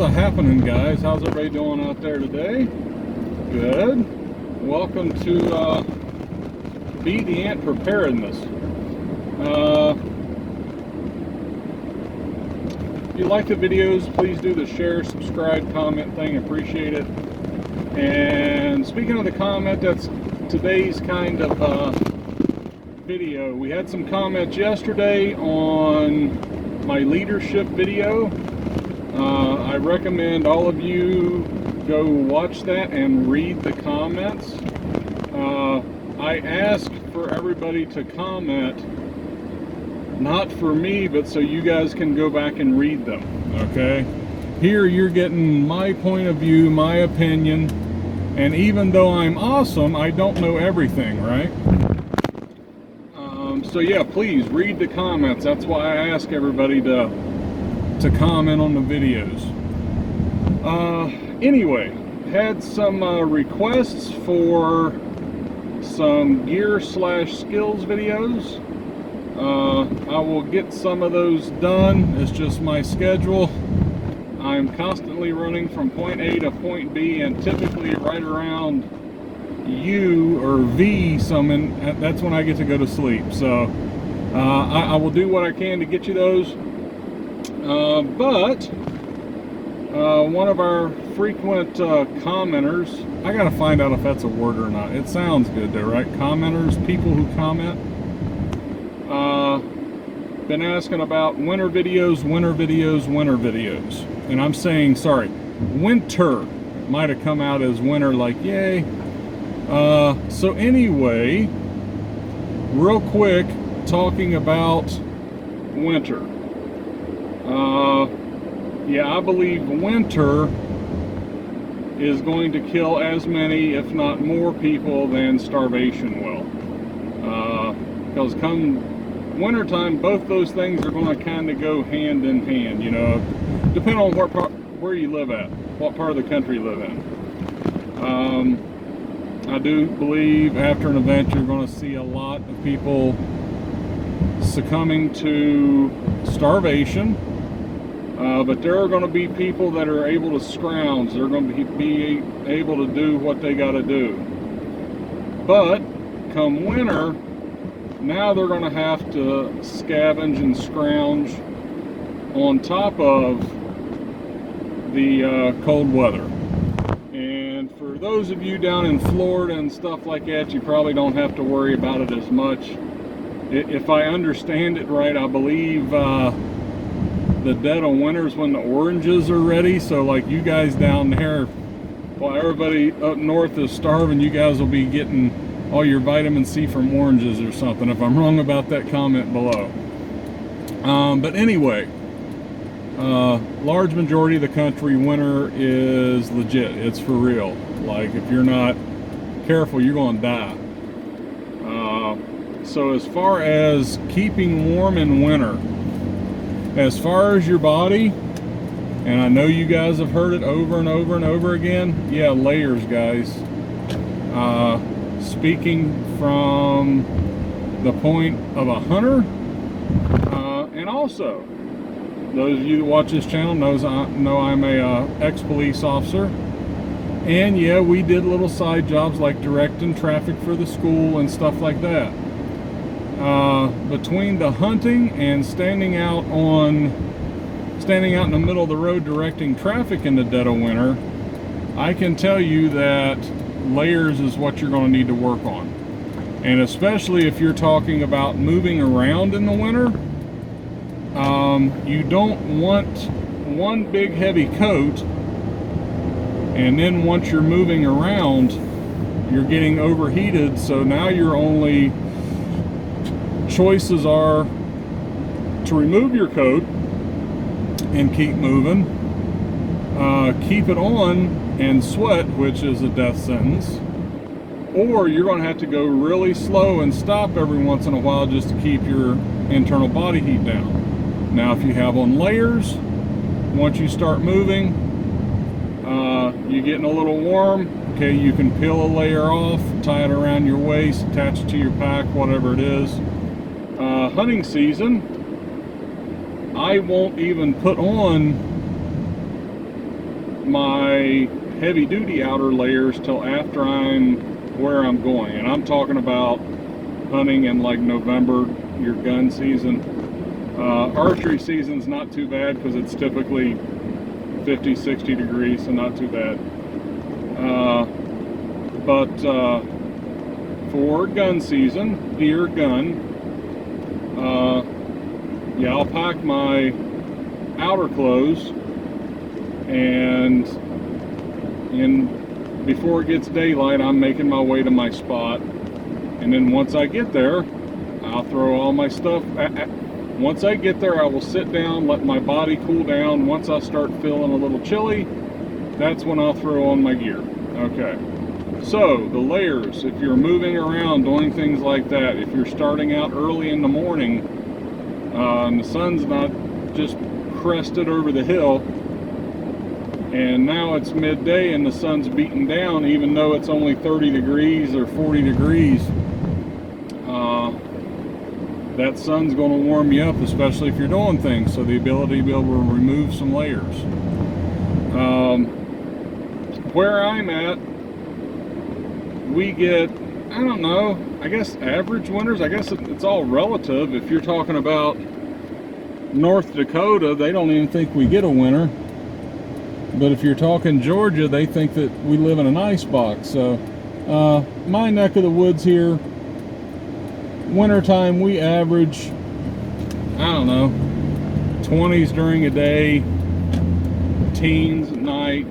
happening, guys? How's everybody doing out there today? Good. Welcome to Be the Ant Preparedness. If you like the videos, please do the share, subscribe, comment thing. Appreciate it. And speaking of the comment, that's today's kind of video. We had some comments yesterday on my leadership video. I recommend all of you go watch that and read the comments. I ask for everybody to comment, not for me, but so you guys can go back and read them, okay? Here you're getting my point of view, my opinion, and even though I'm awesome, I don't know everything, right? So yeah, please read the comments. That's why I ask everybody to comment on the videos. Anyway, had some requests for some gear/skills videos. I will get some of those done. It's just my schedule. I'm constantly running from point A to point B, and typically right around U or V that's when I get to go to sleep. So I will do what I can to get you those. But one of our frequent commenters, I gotta find out if that's a word or not. It sounds good though, right? Commenters, people who comment, been asking about winter videos. And I'm saying, sorry, winter. It might have come out as winter, like yay. So anyway, real quick, talking about winter. Yeah, I believe winter is going to kill as many, if not more people than starvation will. Because come wintertime, both those things are going to kind of go hand in hand, you know, depending on where you live at, what part of the country you live in. I do believe after an event you're going to see a lot of people succumbing to starvation. But there are going to be people that are able to scrounge. They're going to be able to do what they got to do. But come winter, now they're going to have to scavenge and scrounge on top of the cold weather. And for those of you down in Florida and stuff like that, you probably don't have to worry about it as much. If I understand it right, I believe the dead of winter is when the oranges are ready. So like you guys down there, while everybody up north is starving, you guys will be getting all your vitamin C from oranges or something, if I'm wrong about that, comment below. But anyway, large majority of the country, winter is legit. It's for real. Like if you're not careful, you're going to die. So as far as keeping warm in winter, as far as your body, and I know you guys have heard it over and over and over again, yeah, layers, guys. Speaking from the point of a hunter, and also those of you that watch this channel know I'm a ex-police officer, and yeah, we did little side jobs like directing traffic for the school and stuff like that. Between the hunting and standing out in the middle of the road directing traffic in the dead of winter, I can tell you that layers is what you're going to need to work on. And especially if you're talking about moving around in the winter, you don't want one big heavy coat, and then once you're moving around, you're getting overheated, so now your only choices are to remove your coat and keep moving, keep it on and sweat, which is a death sentence, or you're going to have to go really slow and stop every once in a while just to keep your internal body heat down. Now if you have on layers, once you start moving, you're getting a little warm, okay, you can peel a layer off, tie it around your waist, attach it to your pack, whatever it is. Hunting season, I won't even put on my heavy duty outer layers till after I'm where I'm going, and I'm talking about hunting in like November, your gun season. Archery season's not too bad because it's typically 50-60 degrees, so not too bad. But for gun season, deer gun, yeah, I'll pack my outer clothes, and before it gets daylight, I'm making my way to my spot. And then once I get there, I'll throw all my stuff. Once I get there, I will sit down, let my body cool down. Once I start feeling a little chilly, that's when I'll throw on my gear. Okay. So, the layers, if you're moving around, doing things like that, if you're starting out early in the morning, and the sun's not just crested over the hill, and now it's midday and the sun's beating down, even though it's only 30 degrees or 40 degrees, that sun's going to warm you up, especially if you're doing things. So the ability to be able to remove some layers. Where I'm at, we get, I don't know, I guess average winters. I guess it's all relative. If you're talking about North Dakota, they don't even think we get a winter. But if you're talking Georgia, they think that we live in an ice box. So my neck of the woods here, wintertime, we average, I don't know, 20s during a day, teens at night.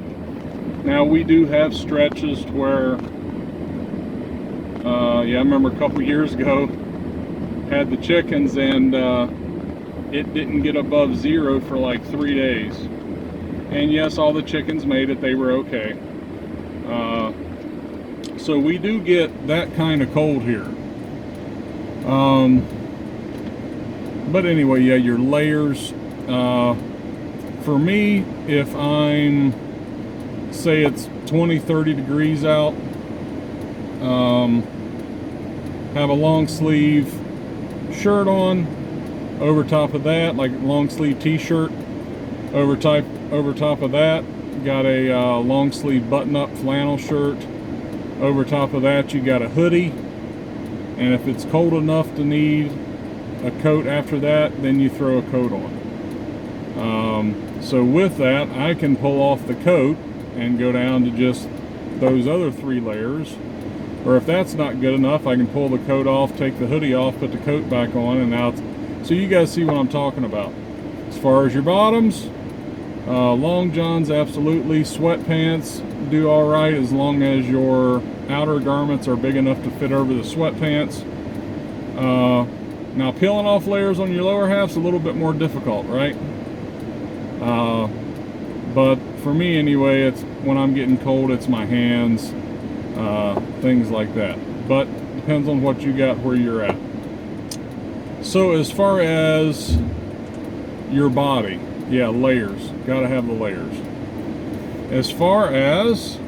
Now we do have stretches where, yeah, I remember a couple years ago, had the chickens, and it didn't get above 0 for like 3 days. And yes, all the chickens made it, they were okay. So we do get that kind of cold here. But anyway, yeah, your layers. For me, if I'm, say it's 20-30 degrees out, have a long sleeve shirt on. Over top of that, like long sleeve t-shirt. Over top of that, got a long sleeve button-up flannel shirt. Over top of that, you got a hoodie. And if it's cold enough to need a coat after that, then you throw a coat on. So with that, I can pull off the coat and go down to just those other 3 layers. Or if that's not good enough, I can pull the coat off, take the hoodie off, put the coat back on, and now so you guys see what I'm talking about. As far as your bottoms, long johns, absolutely. Sweatpants do all right as long as your outer garments are big enough to fit over the sweatpants. Now peeling off layers on your lower half's a little bit more difficult, right? But for me anyway, it's when I'm getting cold, it's my hands, things like that. But depends on what you got where you're at. So as far as your body, yeah, layers, gotta have the layers. As far as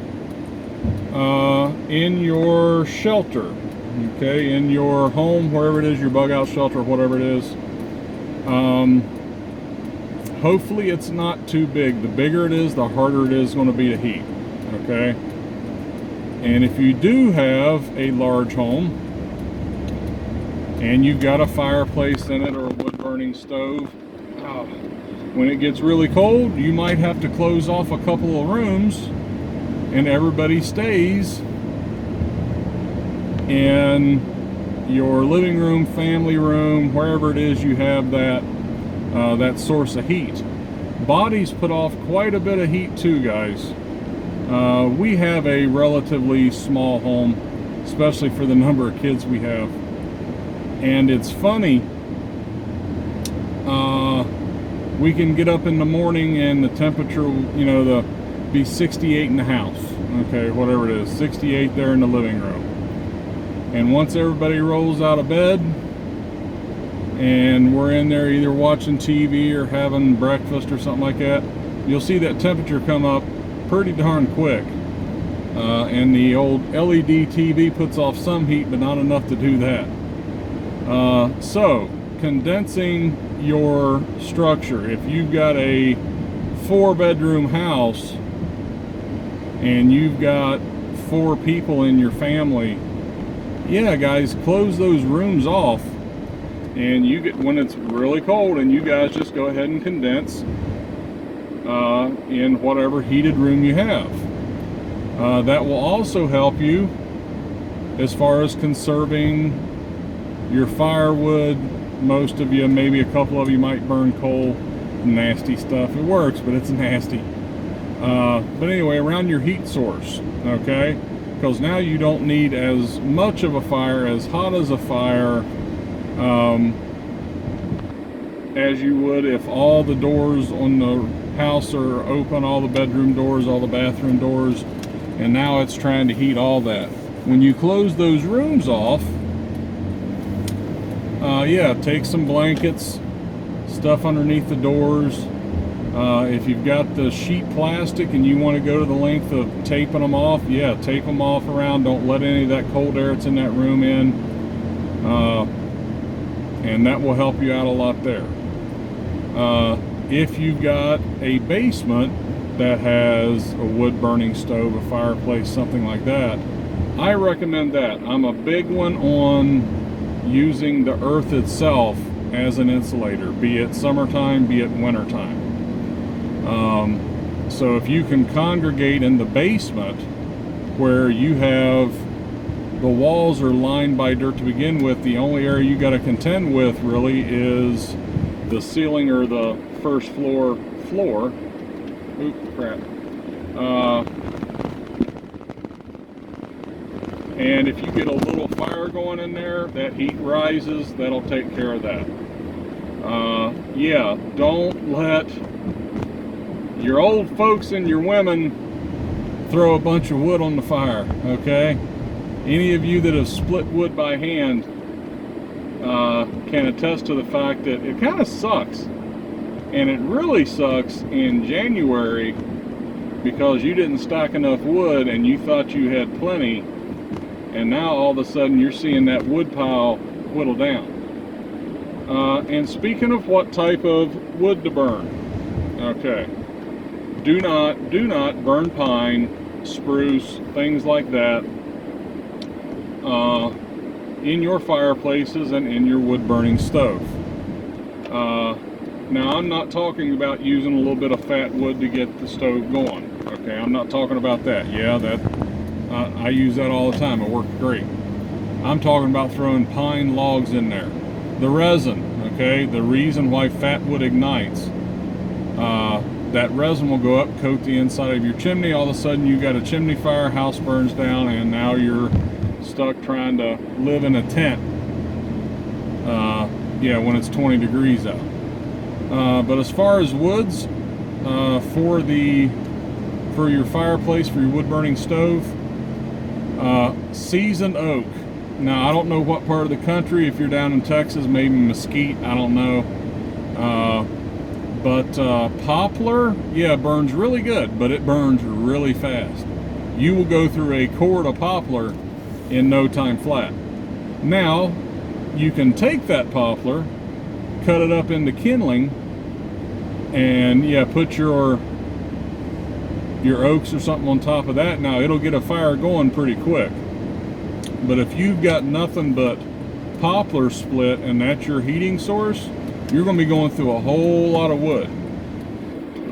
in your shelter, okay, in your home, wherever it is, your bug out shelter, whatever it is, hopefully it's not too big. The bigger it is, the harder it is going to be to heat, okay? And if you do have a large home and you've got a fireplace in it or a wood burning stove, when it gets really cold, you might have to close off a couple of rooms and everybody stays in your living room, family room, wherever it is you have that that source of heat. Bodies put off quite a bit of heat too, guys. We have a relatively small home, especially for the number of kids we have. And it's funny, we can get up in the morning and the temperature, you know, be 68 in the house, okay, whatever it is, 68 there in the living room. And once everybody rolls out of bed and we're in there either watching TV or having breakfast or something like that, you'll see that temperature come up pretty darn quick. And the old LED TV puts off some heat, but not enough to do that. So condensing your structure, if you've got a 4-bedroom house and you've got 4 people in your family, yeah guys, close those rooms off, and you get, when it's really cold, and you guys just go ahead and condense in whatever heated room you have. That will also help you as far as conserving your firewood. Most of you, maybe a couple of you, might burn coal, nasty stuff. It works, but it's nasty. But anyway, around your heat source, okay? Because now you don't need as much of a fire, as hot as a fire, as you would if all the doors on the house are open, all the bedroom doors, all the bathroom doors, and now it's trying to heat all that. When you close those rooms off, yeah, take some blankets, stuff underneath the doors. If you've got the sheet plastic and you want to go to the length of taping them off, yeah, tape them off around. Don't let any of that cold air that's in that room in. And that will help you out a lot there. If you've got a basement that has a wood burning stove, a fireplace, something like that, I recommend that. I'm a big one on using the earth itself as an insulator, be it summertime, be it wintertime. So if you can congregate in the basement where you have, the walls are lined by dirt to begin with, the only area you got to contend with really is the ceiling or the first floor. Oop, crap. And if you get a little fire going in there, that heat rises, that'll take care of that. Yeah, don't let your old folks and your women throw a bunch of wood on the fire, okay? Any of you that have split wood by hand can attest to the fact that it kind of sucks. And it really sucks in January because you didn't stack enough wood and you thought you had plenty, and now all of a sudden you're seeing that wood pile whittle down. And speaking of what type of wood to burn, okay, do not burn pine, spruce, things like that in your fireplaces and in your wood burning stove. Now I'm not talking about using a little bit of fat wood to get the stove going, okay? I'm not talking about that. Yeah, that I use that all the time. It worked great. I'm talking about throwing pine logs in there. The resin, okay, the reason why fat wood ignites, that resin will go up, coat the inside of your chimney. All of a sudden you got a chimney fire, house burns down, and now you're stuck trying to live in a tent, yeah, when it's 20 degrees out. But as far as woods, for your fireplace, for your wood burning stove, seasoned oak. Now I don't know what part of the country, if you're down in Texas, maybe Mesquite, I don't know. But poplar, yeah, burns really good, but it burns really fast. You will go through a cord of poplar in no time flat. Now, you can take that poplar, cut it up into kindling, and yeah, put your oaks or something on top of that. Now, it'll get a fire going pretty quick. But if you've got nothing but poplar split and that's your heating source, you're going to be going through a whole lot of wood.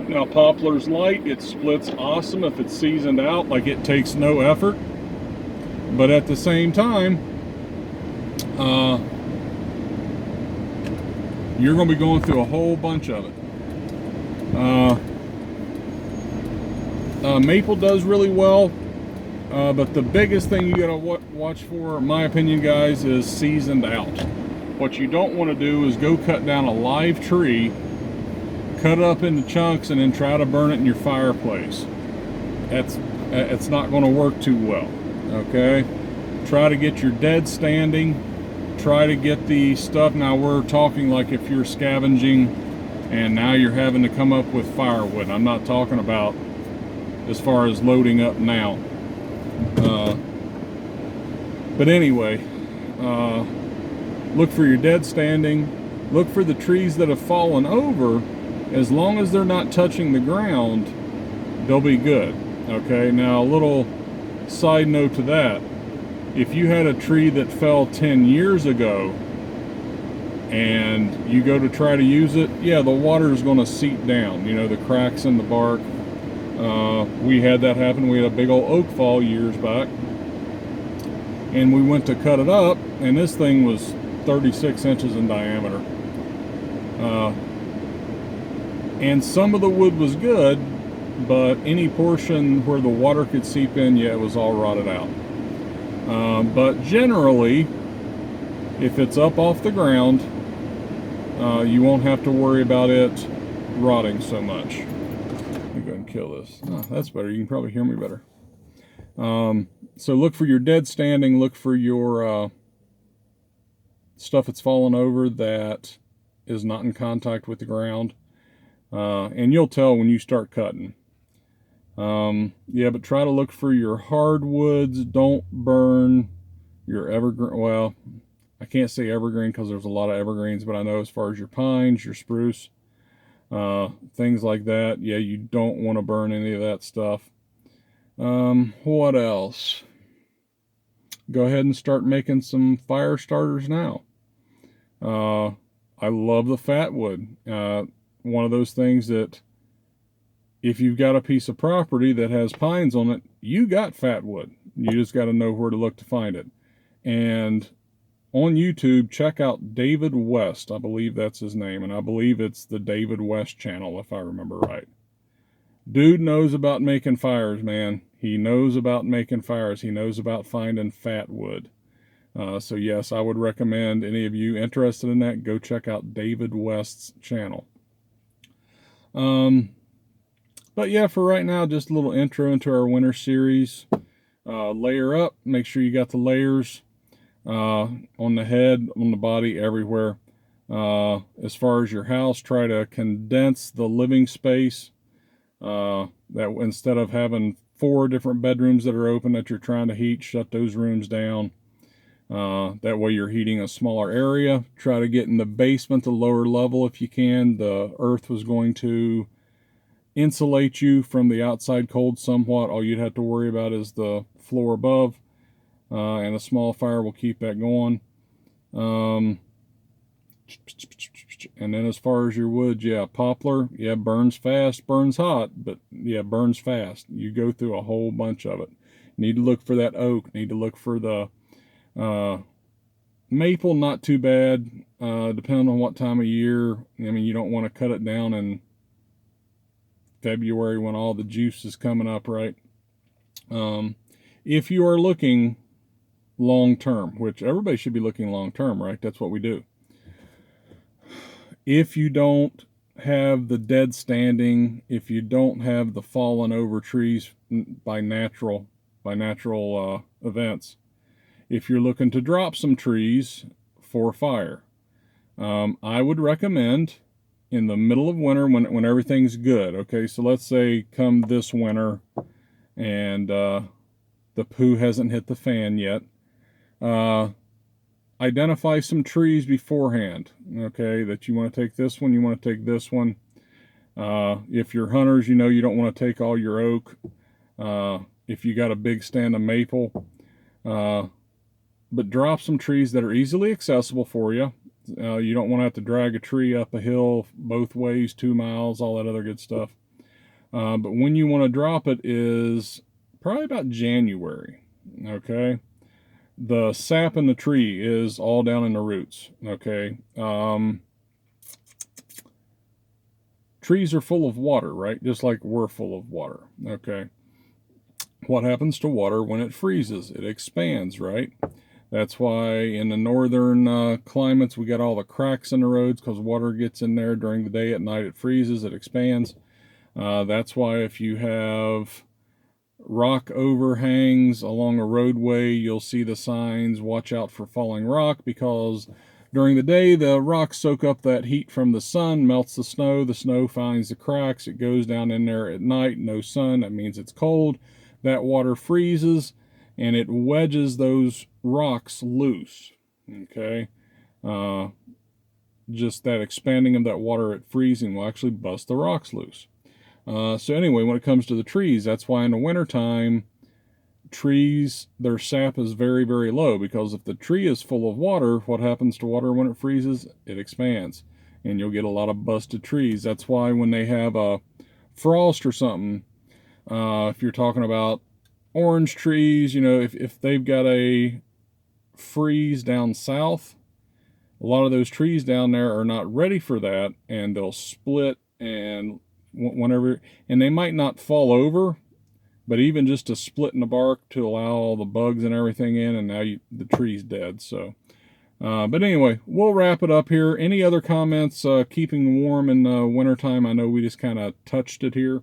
Now, poplar's light, it splits awesome if it's seasoned out, like it takes no effort. But at the same time, you're going to be going through a whole bunch of it. Maple does really well, but the biggest thing you got to watch for, in my opinion, guys, is seasoned out. What you don't want to do is go cut down a live tree, cut it up into chunks, and then try to burn it in your fireplace. It's not going to work too well. Okay, try to get your dead standing, try to get the stuff. Now we're talking like if you're scavenging and now you're having to come up with firewood. I'm not talking about as far as loading up now, but anyway, look for your dead standing, look for the trees that have fallen over. As long as they're not touching the ground, they'll be good. Okay, now a little side note to that. If you had a tree that fell 10 years ago and you go to try to use it, yeah, the water is going to seep down, you know, the cracks in the bark. We had that happen. We had a big old oak fall years back, and we went to cut it up, and this thing was 36 inches in diameter. And some of the wood was good, but any portion where the water could seep in, yeah, it was all rotted out. But generally, if it's up off the ground, you won't have to worry about it rotting so much. Let me go ahead and kill this. Oh, that's better. You can probably hear me better. So look for your dead standing. Look for your stuff that's fallen over that is not in contact with the ground. And you'll tell when you start cutting. Yeah, but try to look for your hardwoods. Don't burn your evergreen. Well, I can't say evergreen because there's a lot of evergreens, but I know as far as your pines, your spruce, things like that, yeah, you don't want to burn any of that stuff. What else? Go ahead and start making some fire starters now. I love the fat wood. One of those things that if you've got a piece of property that has pines on it, you got fat wood. You just got to know where to look to find it. And on YouTube, check out David West. I believe that's his name, and I believe it's the David West channel, if I remember right. Dude knows about making fires, man. He knows about making fires. He knows about finding fat wood. So yes, I would recommend any of you interested in that, go check out David West's channel. But yeah, for right now, just a little intro into our winter series. Layer up, make sure you got the layers on the head, on the body, everywhere. As far as your house, try to condense the living space. That instead of having 4 different bedrooms that are open that you're trying to heat, shut those rooms down. That way you're heating a smaller area. Try to get in the basement, the lower level if you can. The earth was going to insulate you from the outside cold somewhat. All you'd have to worry about is the floor above, and a small fire will keep that going. And then as far as your wood, yeah, poplar, yeah, burns fast, burns hot, but yeah, burns fast. You go through a whole bunch of it. Need to look for that oak. Need to look for the maple, not too bad, depending on what time of year. I mean, you don't want to cut it down in February when all the juice is coming up, right? If you are looking long term, which everybody should be looking long term, right? That's what we do. If you don't have the dead standing, if you don't have the fallen over trees by natural events, if you're looking to drop some trees for fire, I would recommend in the middle of winter when everything's good. Okay, so let's say come this winter and the poo hasn't hit the fan yet. Identify some trees beforehand, okay, that you want to take this one, you want to take this one. If you're hunters, you know you don't want to take all your oak. If you got a big stand of maple, but drop some trees that are easily accessible for you. You don't want to have to drag a tree up a hill both ways, 2 miles, all that other good stuff. But when you want to drop it is probably about January, okay? The sap in the tree is all down in the roots, okay? Trees are full of water, right? Just like we're full of water, okay? What happens to water when it freezes? It expands, right? That's why in the northern climates we got all the cracks in the roads because water gets in there during the day. At night it freezes, it expands. That's why if you have rock overhangs along a roadway, you'll see the signs, watch out for falling rock, because during the day the rocks soak up that heat from the sun, melts the snow finds the cracks, it goes down in there. At night, no sun, that means it's cold, that water freezes and it wedges those rocks loose, okay? Just that expanding of that water at freezing will actually bust the rocks loose. So anyway, when it comes to the trees, that's why in the wintertime, trees, their sap is very, very low, because if the tree is full of water, what happens to water when it freezes? It expands, and you'll get a lot of busted trees. That's why when they have a frost or something, if you're talking about orange trees, you know, if they've got a freeze down south, a lot of those trees down there are not ready for that, and they'll split, and whenever, and they might not fall over, but even just a split in the bark to allow all the bugs and everything in, and now the tree's dead. So but anyway, we'll wrap it up here. Any other comments keeping warm in the wintertime? I know we just kind of touched it here,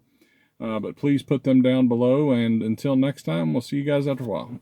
but please put them down below, and until next time, we'll see you guys after a while.